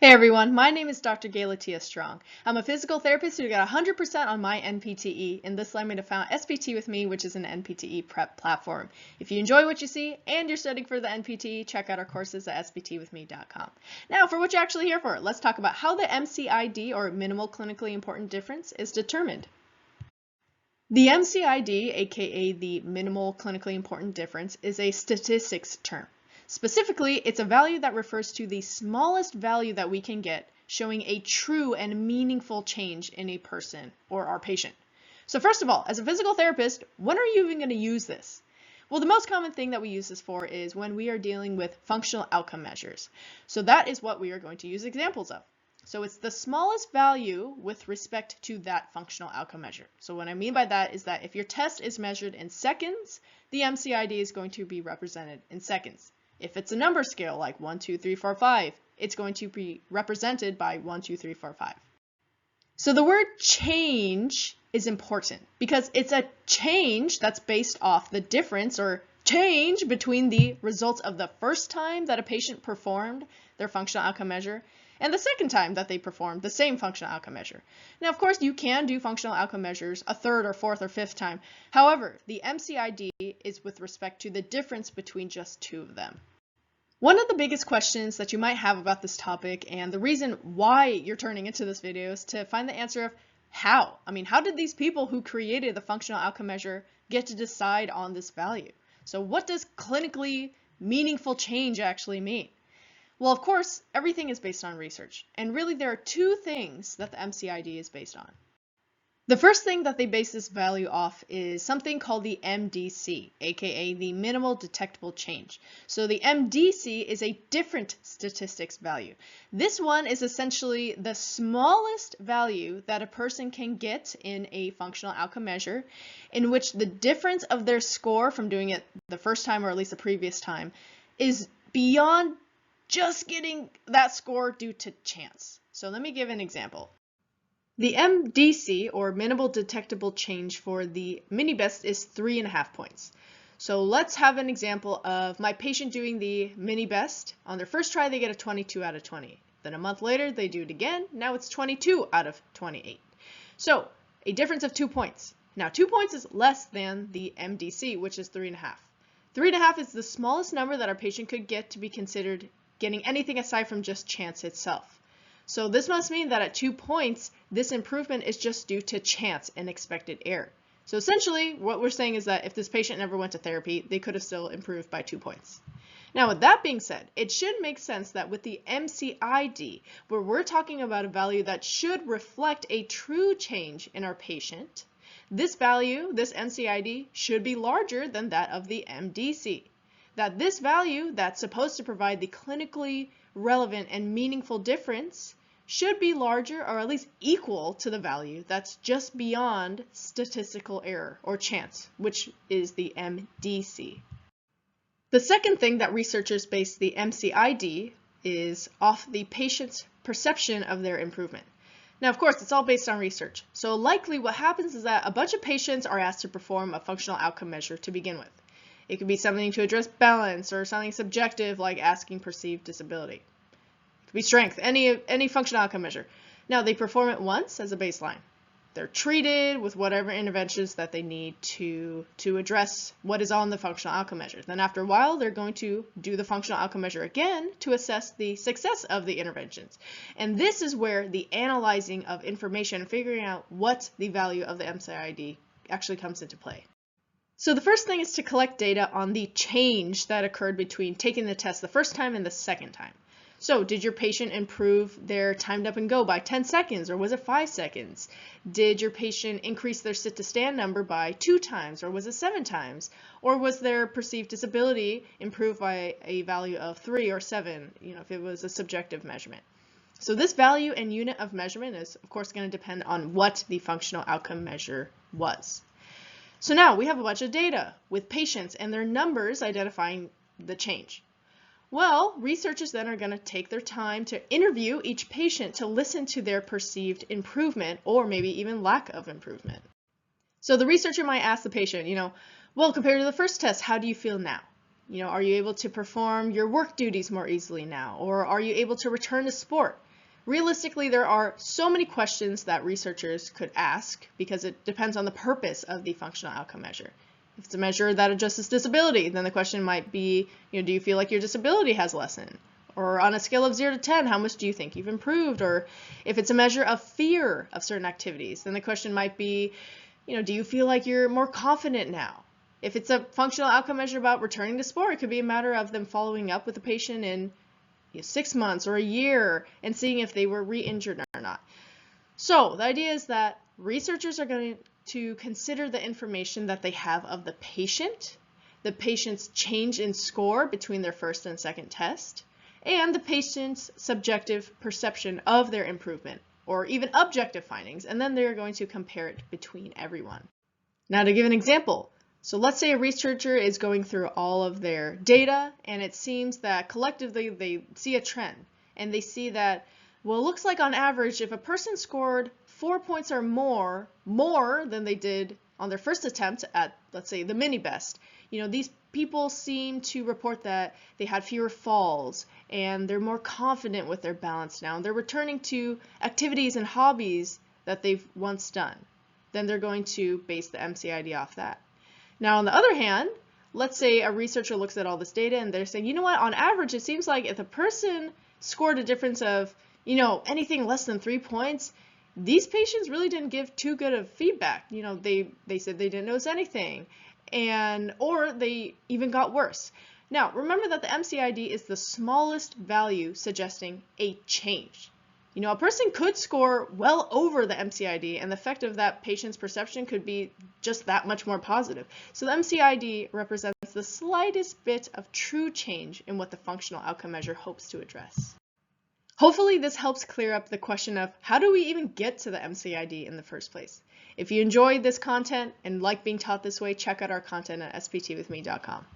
Hey everyone, my name is Dr. Galatia Strong. I'm a physical therapist who got 100% on my NPTE, and this led me to found SPT with me, which is an NPTE prep platform. If you enjoy what you see and you're studying for the NPTE, check out our courses at sptwithme.com. Now, for what you're actually here for, let's talk about how the MCID, or minimal clinically important difference, is determined. The MCID, aka the minimal clinically important difference, is a statistics term. Specifically, it's a value that refers to the smallest value that we can get, showing a true and meaningful change in a person or our patient. So first of all, as a physical therapist, when are you even going to use this? Well, the most common thing that we use this for is when we are dealing with functional outcome measures. So that is what we are going to use examples of. So it's the smallest value with respect to that functional outcome measure. So what I mean by that is that if your test is measured in seconds, the MCID is going to be represented in seconds. If it's a number scale like 1, 2, 3, 4, 5, it's going to be represented by 1, 2, 3, 4, 5. So the word change is important because it's a change that's based off the difference or change between the results of the first time that a patient performed their functional outcome measure and the second time that they performed the same functional outcome measure. Now, of course, you can do functional outcome measures a third or fourth or fifth time. However, the MCID is with respect to the difference between just two of them. One of the biggest questions that you might have about this topic, and the reason why you're turning into this video, is to find the answer of how. How did these people who created the functional outcome measure get to decide on this value? So what does clinically meaningful change actually mean? Well, of course, everything is based on research, and really there are two things that the MCID is based on. The first thing that they base this value off is something called the MDC, aka the minimal detectable change. So the MDC is a different statistics value. This one is essentially the smallest value that a person can get in a functional outcome measure, in which the difference of their score from doing it the first time or at least the previous time is beyond just getting that score due to chance. So let me give an example. The MDC, or minimal detectable change, for the mini best is 3.5 points. So let's have an example of my patient doing the mini best. On their first try, they get a 22 out of 20. Then a month later, they do it again. Now it's 22 out of 28. So a difference of 2 points. Now 2 points is less than the MDC, which is 3.5. 3.5 is the smallest number that our patient could get to be considered getting anything aside from just chance itself. So this must mean that at 2 points, this improvement is just due to chance and expected error. So essentially, what we're saying is that if this patient never went to therapy, they could have still improved by 2 points. Now, with that being said, it should make sense that with the MCID, where we're talking about a value that should reflect a true change in our patient, this value, this MCID, should be larger than that of the MDC. That this value that's supposed to provide the clinically relevant and meaningful difference should be larger or at least equal to the value that's just beyond statistical error or chance, which is the MDC. The second thing that researchers base the MCID is off the patient's perception of their improvement. Now, of course, it's all based on research. So likely what happens is that a bunch of patients are asked to perform a functional outcome measure to begin with. It could be something to address balance or something subjective like asking perceived disability. It could be strength, any functional outcome measure. Now they perform it once as a baseline. They're treated with whatever interventions that they need to address what is on the functional outcome measure. Then after a while, they're going to do the functional outcome measure again to assess the success of the interventions. And this is where the analyzing of information, figuring out what the value of the MCID actually comes into play. So the first thing is to collect data on the change that occurred between taking the test the first time and the second time. So did your patient improve their timed up and go by 10 seconds, or was it 5 seconds? Did your patient increase their sit to stand number by 2 times, or was it 7 times? Or was their perceived disability improved by a value of 3 or 7, if it was a subjective measurement? So this value and unit of measurement is of course going to depend on what the functional outcome measure was. So now we have a bunch of data with patients and their numbers identifying the change. Well, researchers then are going to take their time to interview each patient to listen to their perceived improvement or maybe even lack of improvement. So the researcher might ask the patient, well, compared to the first test, how do you feel now? Are you able to perform your work duties more easily now? Or are you able to return to sport? Realistically, there are so many questions that researchers could ask because it depends on the purpose of the functional outcome measure. If it's a measure that addresses disability, then the question might be, do you feel like your disability has lessened? Or on a scale of 0 to 10, how much do you think you've improved? Or if it's a measure of fear of certain activities, then the question might be, do you feel like you're more confident now? If it's a functional outcome measure about returning to sport, it could be a matter of them following up with the patient in 6 months or a year and seeing if they were re-injured or not. So the idea is that researchers are going to consider the information that they have of the patient's change in score between their first and second test, and the patient's subjective perception of their improvement, or even objective findings, and then they're going to compare it between everyone. Now, to give an example, so let's say a researcher is going through all of their data, and it seems that collectively they see a trend, and they see that, well, it looks like on average, if a person scored 4 points or more than they did on their first attempt at, let's say, the mini best, these people seem to report that they had fewer falls and they're more confident with their balance now. And they're returning to activities and hobbies that they've once done. Then they're going to base the MCID off that. Now, on the other hand, let's say a researcher looks at all this data and they're saying, on average, it seems like if a person scored a difference of, anything less than 3 points, these patients really didn't give too good of feedback. They said they didn't notice anything, or they even got worse. Now, remember that the MCID is the smallest value suggesting a change. A person could score well over the MCID, and the effect of that patient's perception could be just that much more positive. So the MCID represents the slightest bit of true change in what the functional outcome measure hopes to address. Hopefully this helps clear up the question of how do we even get to the MCID in the first place. If you enjoyed this content and like being taught this way, check out our content at sptwithme.com.